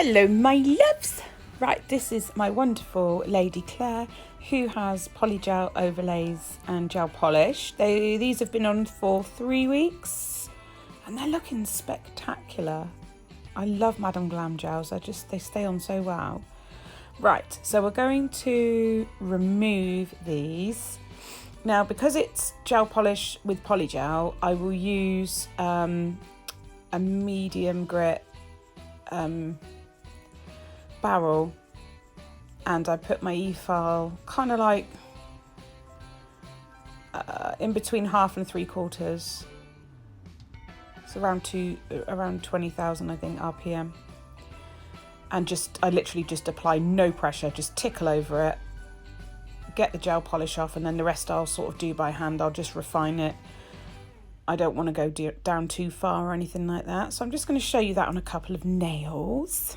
Hello my loves! Right, this is my wonderful Lady Claire who has polygel overlays and gel polish. These have been on for 3 weeks and they're looking spectacular. I love Madame Glam gels, they stay on so well. Right, so we're going to remove these. Now because it's gel polish with polygel, I will use a medium grit barrel, and I put my e-file kind of like in between 1/2 and 3/4. It's around 20,000 I think RPM, and I literally just apply no pressure, just tickle over it, get the gel polish off, and then the rest I'll sort of do by hand. I'll just refine it. I don't want to go down too far or anything like that, so I'm just going to show you that on a couple of nails.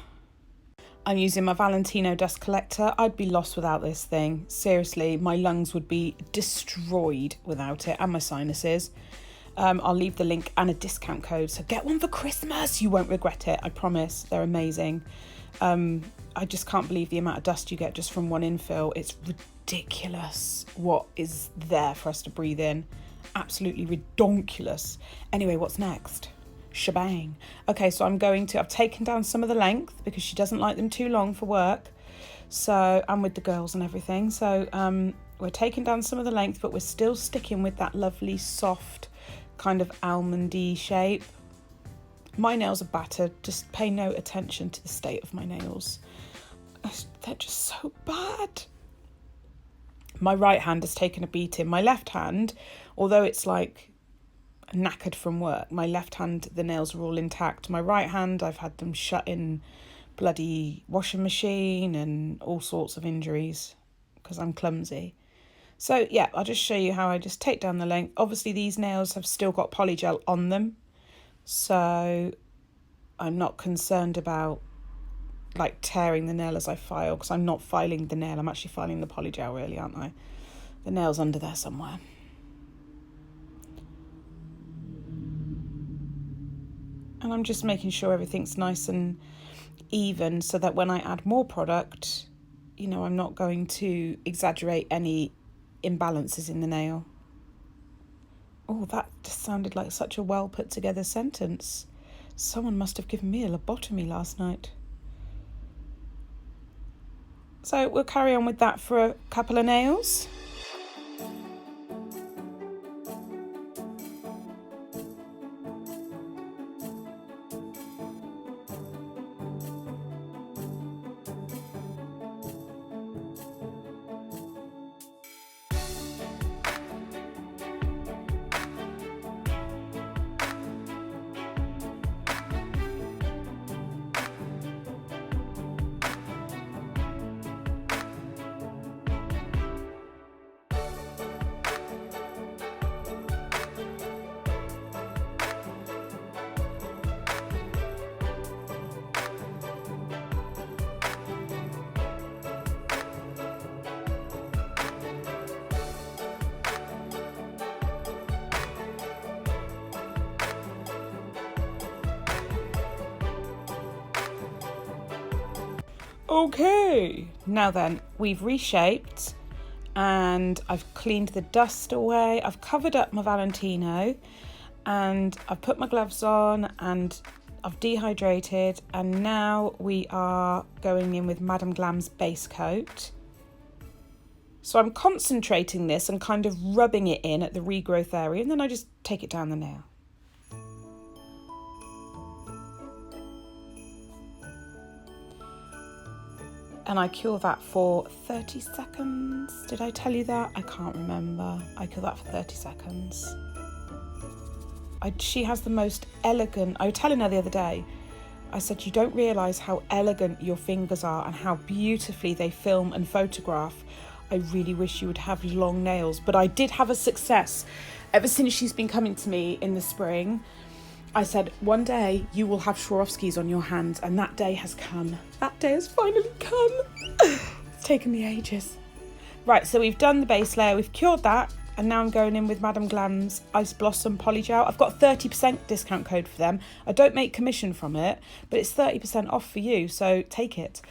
I'm using my Valentino dust collector. I'd be lost without this thing. Seriously, my lungs would be destroyed without it, and my sinuses. I'll leave the link and a discount code, so get one for Christmas. You won't regret it, I promise. They're amazing. I just can't believe the amount of dust you get just from one infill. It's ridiculous what is there for us to breathe in. Absolutely redonkulous. Anyway, what's next? Shebang. Okay, so I've taken down some of the length because she doesn't like them too long for work. So I'm with the girls and everything. So we're taking down some of the length, but we're still sticking with that lovely soft kind of almondy shape. My nails are battered. Just pay no attention to the state of my nails. They're just so bad. My right hand has taken a beating. My left hand, although it's like knackered from work, my left hand, the nails are all intact. My right hand, I've had them shut in bloody washing machine and all sorts of injuries because I'm clumsy. So yeah, I'll just show you how I just take down the length. Obviously these nails have still got polygel on them, so I'm not concerned about like tearing the nail as I file, because I'm not filing the nail, I'm actually filing the polygel really, aren't I? The nail's under there somewhere. And I'm just making sure everything's nice and even so that when I add more product, you know, I'm not going to exaggerate any imbalances in the nail. Oh, that just sounded like such a well put together sentence. Someone must have given me a lobotomy last night. So we'll carry on with that for a couple of nails. Okay, now then, we've reshaped and I've cleaned the dust away. I've covered up my Valentino and I've put my gloves on and I've dehydrated, and now we are going in with Madame Glam's base coat. So I'm concentrating this and kind of rubbing it in at the regrowth area, and then I just take it down the nail. And I cure that for 30 seconds. Did I tell you that? I can't remember. I cure that for 30 seconds. She has the most elegant... I was telling her the other day, I said, you don't realise how elegant your fingers are and how beautifully they film and photograph. I really wish you would have long nails. But I did have a success. Ever since she's been coming to me in the spring, I said, one day you will have Swarovskis on your hands, and that day has come. That day has finally come. It's taken me ages. Right, so we've done the base layer, we've cured that, And now I'm going in with Madame Glam's Ice Blossom Polygel. I've got a 30% discount code for them. I don't make commission from it, but it's 30% off for you, so take it.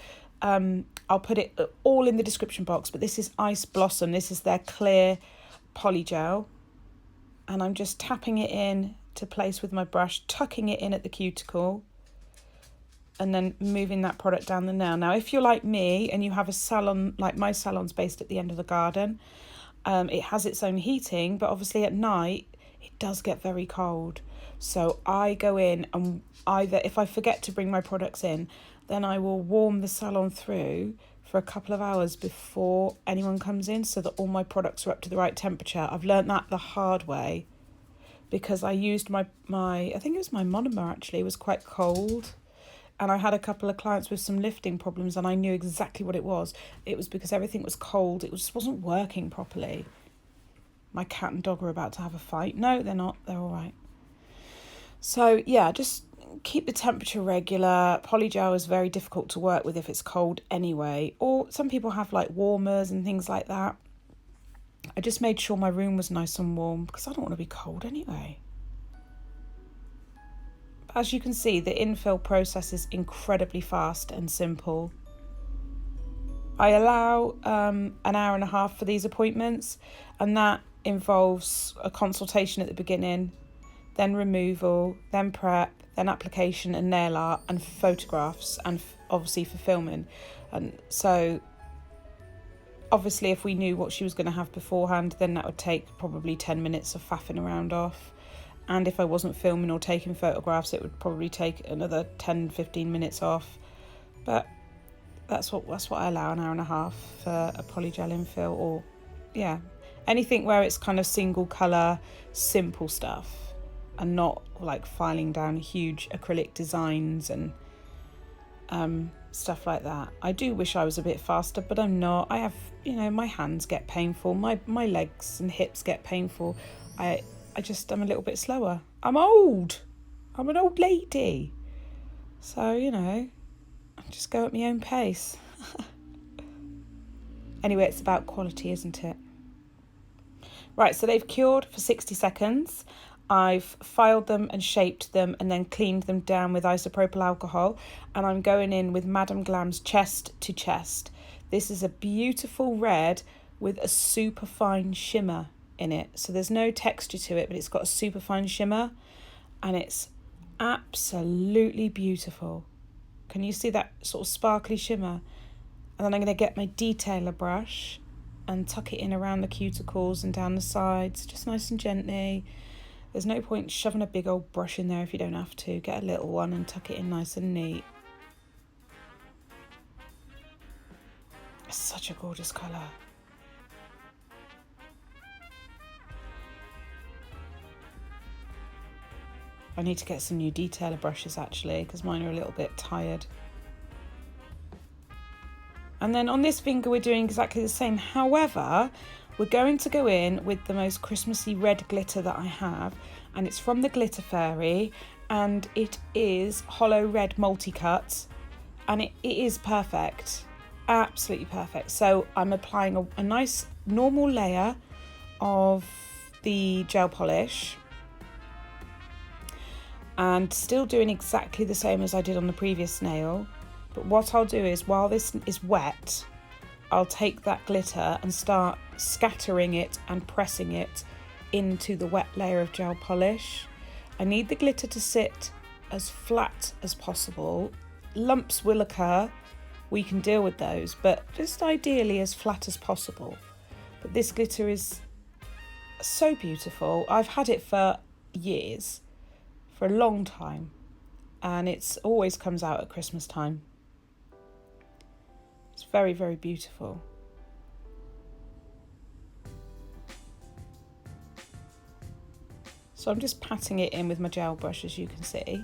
I'll put it all in the description box, but this is Ice Blossom. This is their clear polygel. And I'm just tapping it in to place with my brush, tucking it in at the cuticle, and then moving that product down the nail. Now, if you're like me and you have a salon, like my salon's based at the end of the garden, it has its own heating, but obviously at night it does get very cold. So I go in and either, if I forget to bring my products in, then I will warm the salon through for a couple of hours before anyone comes in, so that all my products are up to the right temperature. I've learnt that the hard way, because I used my I think it was my monomer actually, it was quite cold. And I had a couple of clients with some lifting problems, and I knew exactly what it was. It was because everything was cold. It just wasn't working properly. My cat and dog are about to have a fight. No, they're not. They're all right. So, yeah, just keep the temperature regular. Polygel is very difficult to work with if it's cold anyway. Or some people have, like, warmers and things like that. I just made sure my room was nice and warm because I don't want to be cold anyway. As you can see, the infill process is incredibly fast and simple. I allow an hour and a half for these appointments, and that involves a consultation at the beginning, then removal, then prep, then application and nail art and photographs, and obviously for filming. And so obviously if we knew what she was going to have beforehand, then that would take probably 10 minutes of faffing around off. And if I wasn't filming or taking photographs, it would probably take another 10-15 minutes off. But that's what I allow, an hour and a half for a polygel infill, or yeah, anything where it's kind of single colour, simple stuff, and not like filing down huge acrylic designs and stuff like that. I do wish I was a bit faster, but I'm not. I have, my hands get painful, my legs and hips get painful. I'm a little bit slower. I'm old. I'm an old lady. So, I just go at my own pace. Anyway, it's about quality, isn't it? Right, so they've cured for 60 seconds. I've filed them and shaped them and then cleaned them down with isopropyl alcohol. And I'm going in with Madame Glam's Chest to Chest. This is a beautiful red with a super fine shimmer in it. So there's no texture to it, but it's got a super fine shimmer, and it's absolutely beautiful. Can you see that sort of sparkly shimmer? And then I'm going to get my detailer brush and tuck it in around the cuticles and down the sides, just nice and gently. There's no point shoving a big old brush in there if you don't have to. Get a little one and tuck it in nice and neat. It's such a gorgeous colour. I need to get some new detailer brushes actually, because mine are a little bit tired. And then on this finger we're doing exactly the same. However, we're going to go in with the most Christmassy red glitter that I have, and it's from the Glitter Fairy, and it is hollow red multi-cut, and it is perfect, absolutely perfect. So I'm applying a nice normal layer of the gel polish, and still doing exactly the same as I did on the previous nail. But what I'll do is, while this is wet, I'll take that glitter and start scattering it and pressing it into the wet layer of gel polish. I need the glitter to sit as flat as possible. Lumps will occur, we can deal with those, but just ideally as flat as possible. But this glitter is so beautiful. I've had it for years, for a long time, and it's always comes out at Christmas time. It's very, very beautiful. So I'm just patting it in with my gel brush, as you can see.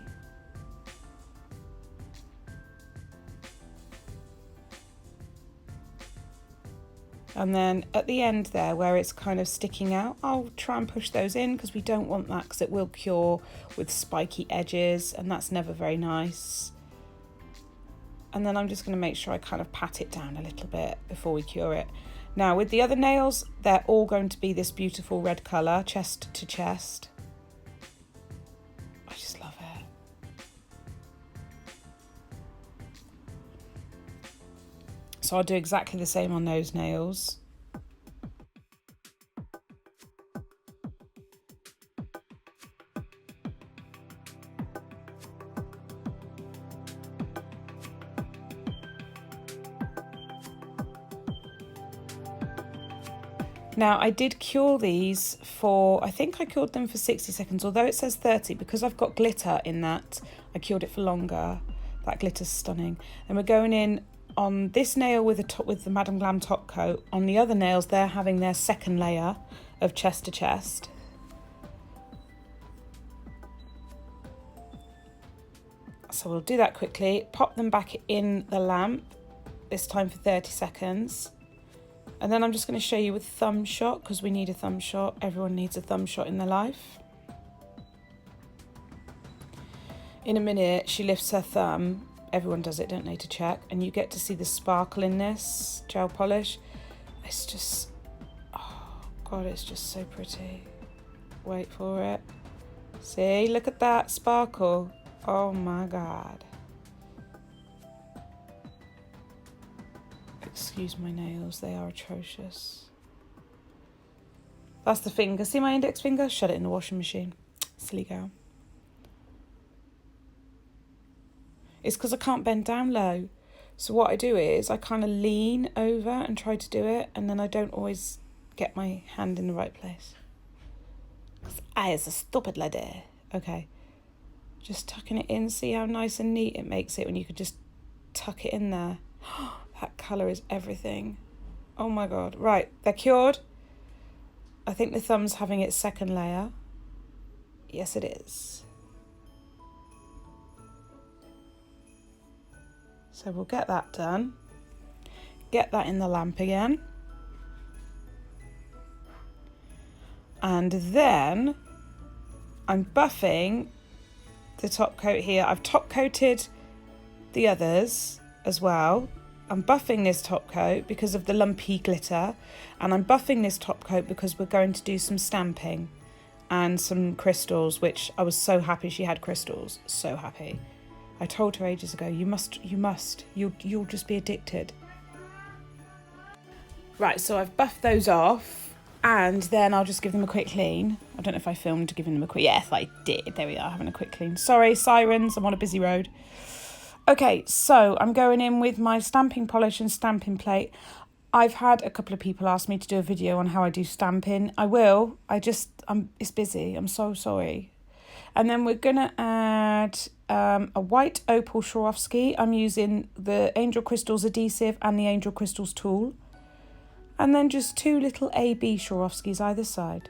And then at the end there, where it's kind of sticking out, I'll try and push those in, because we don't want that, because it will cure with spiky edges, and that's never very nice. And then I'm just going to make sure I kind of pat it down a little bit before we cure it. Now with the other nails, they're all going to be this beautiful red colour, chest to chest. I just love it. So I'll do exactly the same on those nails. Now I did cure these for, I think I cured them for 60 seconds, although it says 30, because I've got glitter in that, I cured it for longer. That glitter's stunning. And we're going in on this nail with the Madam Glam top coat. On the other nails, they're having their second layer of chest to chest. So we'll do that quickly, pop them back in the lamp, this time for 30 seconds. And then I'm just going to show you with thumb shot, because we need a thumb shot. Everyone needs a thumb shot in their life. In a minute, she lifts her thumb. Everyone does it, don't they, to check. And you get to see the sparkle in this gel polish. It's just, oh God, it's just so pretty. Wait for it. See, look at that sparkle. Oh my God. Excuse my nails, they are atrocious. That's the finger. See my index finger? Shut it in the washing machine. Silly girl. It's because I can't bend down low. So what I do is I kind of lean over and try to do it, and then I don't always get my hand in the right place. Because I is a stupid lady. Okay. Just tucking it in. See how nice and neat it makes it when you could just tuck it in there. That colour is everything. Oh my God. Right, they're cured. I think the thumb's having its second layer. Yes, it is. So we'll get that done. Get that in the lamp again. And then I'm buffing the top coat here. I've top coated the others as well. I'm buffing this top coat because of the lumpy glitter, and I'm buffing this top coat because we're going to do some stamping and some crystals, which I was so happy she had crystals. So happy. I told her ages ago, you must, you'll just be addicted. Right, so I've buffed those off, and then I'll just give them a quick clean. I don't know if I filmed giving them a quick, yes I did, there we are, having a quick clean. Sorry, sirens, I'm on a busy road. Okay, so I'm going in with my stamping polish and stamping plate. I've had a couple of people ask me to do a video on how I do stamping. I will, it's busy, I'm so sorry. And then we're gonna add a white Opal Swarovski. I'm using the Angel Crystals adhesive and the Angel Crystals tool. And then just two little AB Swarovskis either side.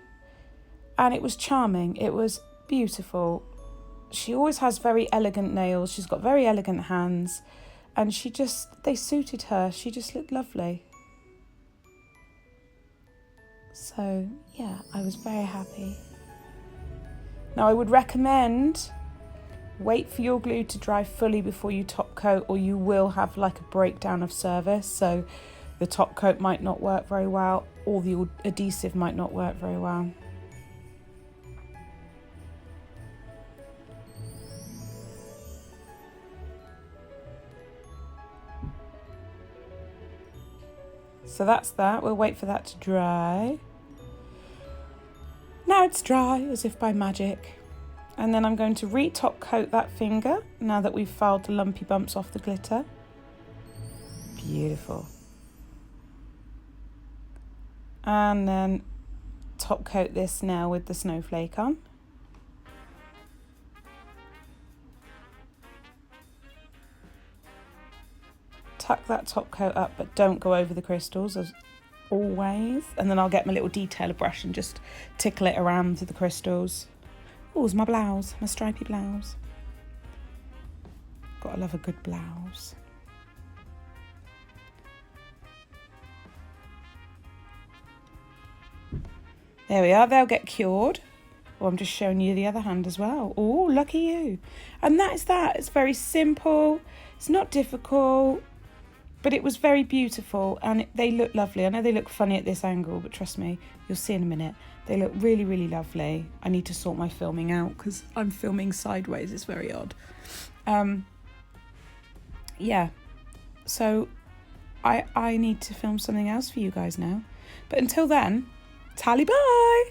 And it was charming, it was beautiful. She always has very elegant nails. She's got very elegant hands, and they suited her. She just looked lovely. So yeah, I was very happy. Now I would recommend wait for your glue to dry fully before you top coat, or you will have like a breakdown of service. So the top coat might not work very well, or the adhesive might not work very well. So that's that. We'll wait for that to dry. Now it's dry, as if by magic. And then I'm going to re-top coat that finger now that we've filed the lumpy bumps off the glitter. Beautiful. And then top coat this now with the snowflake on. Tuck that top coat up, but don't go over the crystals as always. And then I'll get my little detailer brush and just tickle it around to the crystals. Oh, it's my blouse, my stripy blouse. Gotta love a good blouse. There we are, they'll get cured. Oh, I'm just showing you the other hand as well. Oh, lucky you. And that is that. It's very simple. It's not difficult. But it was very beautiful, and they look lovely. I know they look funny at this angle, but trust me, you'll see in a minute. They look really, really lovely. I need to sort my filming out because I'm filming sideways. It's very odd. Yeah, so I need to film something else for you guys now. But until then, tally bye!